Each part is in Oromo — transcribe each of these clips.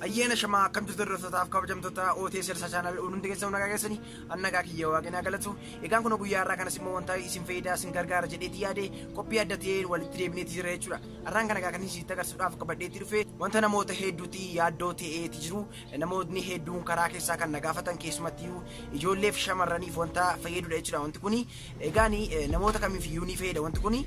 Ayyena shama kam jirtu irratti kabajamtoota OTS channel hundi keessan nagaa keessanii annagaa kiyya waaqina galatu egaan kun guyyaa irraa kanas immoo wanta isin fayyidaa isin gargaara jedheeti yaade qophii adda ta'een walitti deebineeti jira jechuudha. Arraan kana kan isin agarsiisuudhaaf qabadheetti dhufe wanta namoota hedduuti yaaddoo ta'eeti jiru. Namoonni hedduun karaa keessaa kan nagaafatan keessumatti ijoolleef shamarraniif wanta fayyadudha jechuudha. Wanti kuni egaan namoota kamiif iyyuu ni fayyada. Wanti kuni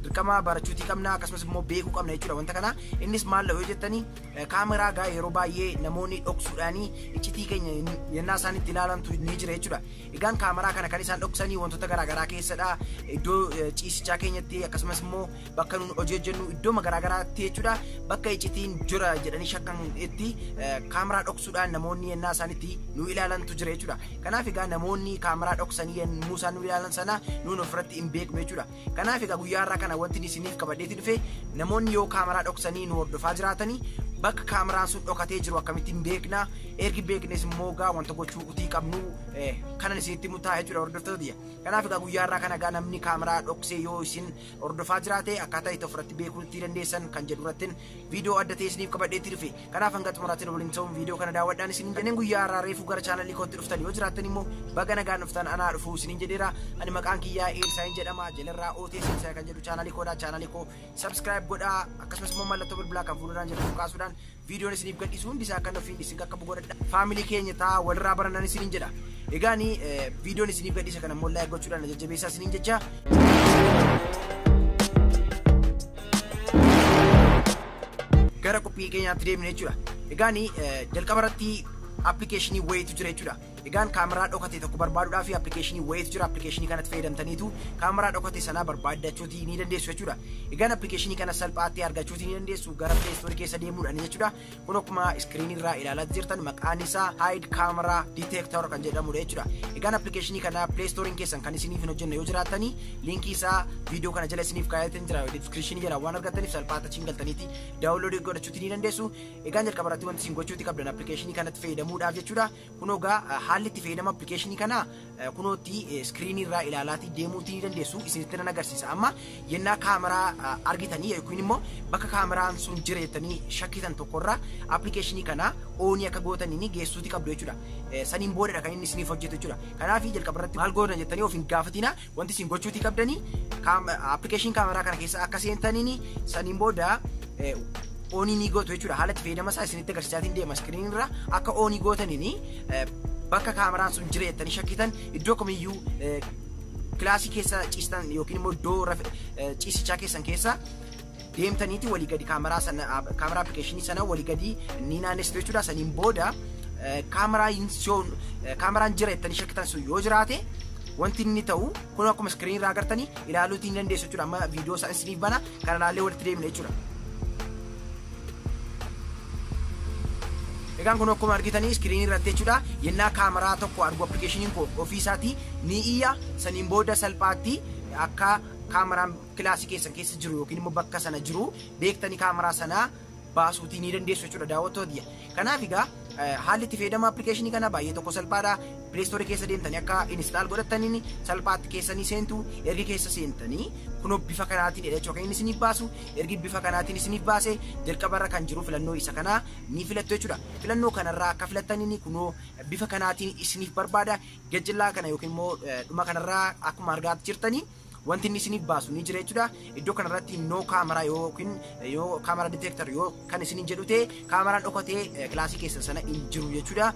dirqama barachuutii qabna akkasumas immoo beekuu qabna jechuudha. Wanta kana innis maal yoo jettanii kaameraa gaa yeroo baay'ee namoonni dhoksuudhaani iccitii keenya yennaa isaan itti ilaalantu ni jira jechuudha. Egaan kaameraa kana kan isaan dhoksanii wantoota garaagaraa keessadha iddoo ciisichaa keenyatti akkasumas immoo bakka nuun hojii hojjennu iddoo garaagaraatti jechuudha. Bakka iccitiin jira jedhanii shakkan itti kaameraa dhoksuudhaan namoonni yennaa isaan itti nu ilaalantu jira jechuudha. Kanaaf egaa namoonni kaameraa dhoksanii yemmuu isaan nu ilaalan sana nuun ofirratti hin beeknu jechuudha. Kanaaf egaa guyyaa irraa kana wanti isiniif qabadheetti dhufe namoonni yoo kaameraa dhoksanii nu hordofaa jiraatanii bakka kaameraan sun dhokatee jiru akkamittiin beekna ergi beeknes immoo gaa wanta gochuu utii qabnu kanan isinitti mutaa jechuudha hordoftoota. Kanaaf egaa guyyaa irraa kana gaa namni kaameraa dhoksee yoo isin hordofaa jiraate akkaataa itti ofirratti beekuu itti dandeessan kan jedhu irratti viidiyoo adda ta'e isiniif qabadheetti dhufe. Kanaaf hanga xumuraatti waliin ta'uun viidiyoo kana daawwadhaan isiniin jenneen guyyaa irraa reefuu gara chaanalii kootti dhuftan yoo jiraattan immoo baga nagaan dhuftan anaa dhufuu isiniin jedheera. Ani maqaan kiyyaa Eersaayin jedhama jalarraa OTS kan jedhu chaanalii koodha. Chaanalii koo subscribe godhaa akkasumas immoo mallattoo bilbilaa kan fuulduraan jedhamu kaasuudhaan video isiniif gadhiisu hundi isaa kan ofiin isin qaqqabu godhadha. Family keenya taa walirraa barannan isiniin jedha. Egaani video isiniif gadhiisa kana immoo like gochuudhaan jajjabeessaa isiniin jecha. Gara qophii keenyaatti deemne jechuudha. Egaani jalqaba irratti application wayitu jira jechuudha. Egaan kaameraa dhokate tokko barbaaduudhaaf application wayitu jira. Application kanatti fayyadamtaniitu kaameraa dhokate sana barbaadachuutii ni dandeessu jechuudha. Egaan application kana salphaatti argachuutii ni dandeessu gara Play Store keessa deemuudhaan jechuudha. Kun akkuma screen irraa ilaalaa jirtan maqaan isaa Hide Camera Detector kan jedhamudha jechuudha. Egaan application kana Play Store keessan kan isiniif hin hojjenne yoo jiraatanii linkii isaa video kana jala isiniif kaa'ateen jira description jala waan argattaniif salphaatti achiin galtaniiti download godhachuutii ni dandeessu. Egaan jalqaba irratti wanti isin gochuutii qabdan application kanatti fayyadamuudhaaf jechuudha. Kun ogaa haalli itti fayyadama application kana kunootti screen irraa ilaalaati deemuutii dandeessu isinitti nan agarsiisa. Amma yennaa kaameraa argitanii yookiin immoo bakka kaameraan sun jira jettanii shakkitan tokkorraa application kana oonii akka gootanii geessuutii qabdu jechuudha. Saniin boodadha kan inni isiniif hojjetu jechuudha. Kanaaf jalqaba irratti maal goona jettanii of hin gaafatina. Wanti isin gochuutii qabdanii application kaameraa kana keessa akka seentaniin saniin booda oonii ni gootu jechuudha. Haala itti fayyadama isaa isinitti agarsiisaatiin deema screen irraa akka oonii gootaniin bakka kaameraan sun jira jettanii shakkitan iddoo kamiyyuu kilaasii keessa ciistan yookiin immoo iddoo ciisichaa keessan keessa deemtaniiti walii gadi kaameraa application sana walii gadi ni naanneessitu jechuudha. Saniin booda kaameraan jira jettanii shakkitan sun yoo jiraate wanti inni ta'u kun akkuma screen irraa agartanii ilaaluutii ni dandeessu jechuudha. Amma viidiyoo isaa isiniif bana kana ilaallee walitti deemna jechuudha. Egaan kun akkuma argitanii screen irratti jechuudha. Yennaa kaameraa tokko argu application koo ofiisaatii ni iyya saniin booda salphaatti akka kaameraan kilaasii keessan keessa jiru yookiin immoo bakka sana jiru beektanii kaameraa sana baasuutii ni dandeessu jechuudha daawwattoota. Kanaaf egaa haalli itti fayyadama application kana baay'ee tokko salphaadha. Play Store keessa deemtanii akka install godhataniin salphaatti keessanii seentu ergi keessa seentanii kunoo bifa kanaatiin jechuudha kan inni isiniif baasu ergi bifa kanaatiin isiniif baase jalqabarra kan jiru filannoo isa kana ni filattu jechuudha. Filannoo kanarraa akka filattaniin kunoo bifa kanaatiin isiniif barbaada gajjallaa kana yookiin immoo dhuma kanarraa akkuma argaa jirtanii wanti inni isiniif baasu ni jira jechuudha. Iddoo kanarratti no kaameraa yookiin yoo kaameraa detector yoo kan isiniin jedhu ta'e kaameraan dhokatee kilaasii keessa sana hin jiru jechuudha.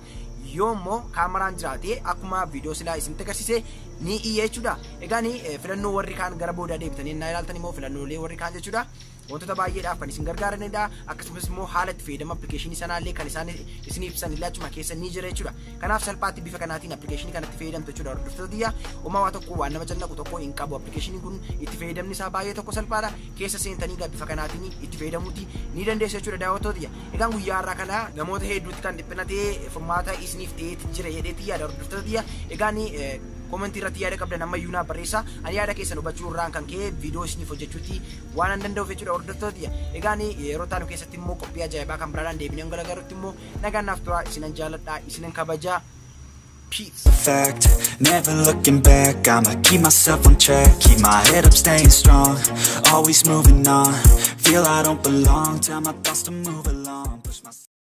Yoo immoo kaameraan jiraate akkuma viidiyoo silaa isinitti agarsiise ni iyya jechuudha. Egaan filannoo warri kaan gara boodaa deebitanii naa ilaaltan immoo filannoolee warri kaan jechuudha. Wantoota baay'eedhaaf kan isin gargaaranidha. Akkasumas immoo haala itti fayyadama application sanaallee kan isaan isiniif ibsan illee achuma keessa ni jira jechuudha. Kanaaf salphaatti bifa kanaatiin application kanatti fayyadamtu jechuudha hordoftoota. Uumaa waa tokko waan nama jannaqu tokko hin qabu application kun itti fayyadamni isaa baay'ee tokko salphaadha. Keessa seentanii bifa kanaatiin itti fayyadamuutii ni dandeessu jechuudha daawwattoota. Egaan guyyaa irraa kana namoota hedduutti kan dhiphinatee furmaata isiniif ta'eeti jira jedheeti yaada hordoftoota. Egaan komentii irratti yaada qabdan ammayyuu naa barreessaa. Ani yaada keessan hubachuu irraan kan ka'e viidiyoo isiniif hojjechuutii waan an danda'uuf jechuudha hordoftoota. Egaan yeroo taanu keessatti immoo qophii ajaa'ibaa kan biraadhaan deebinee gargaarutti immoo nagaan naaf turaa isinan jaalladhaa isinan kabajaa. Peace. Perfect, never looking back. I'ma keep myself on track, keep my head up, staying strong, always moving on. Feel I don't belong, tell my thoughts to move along, push myself.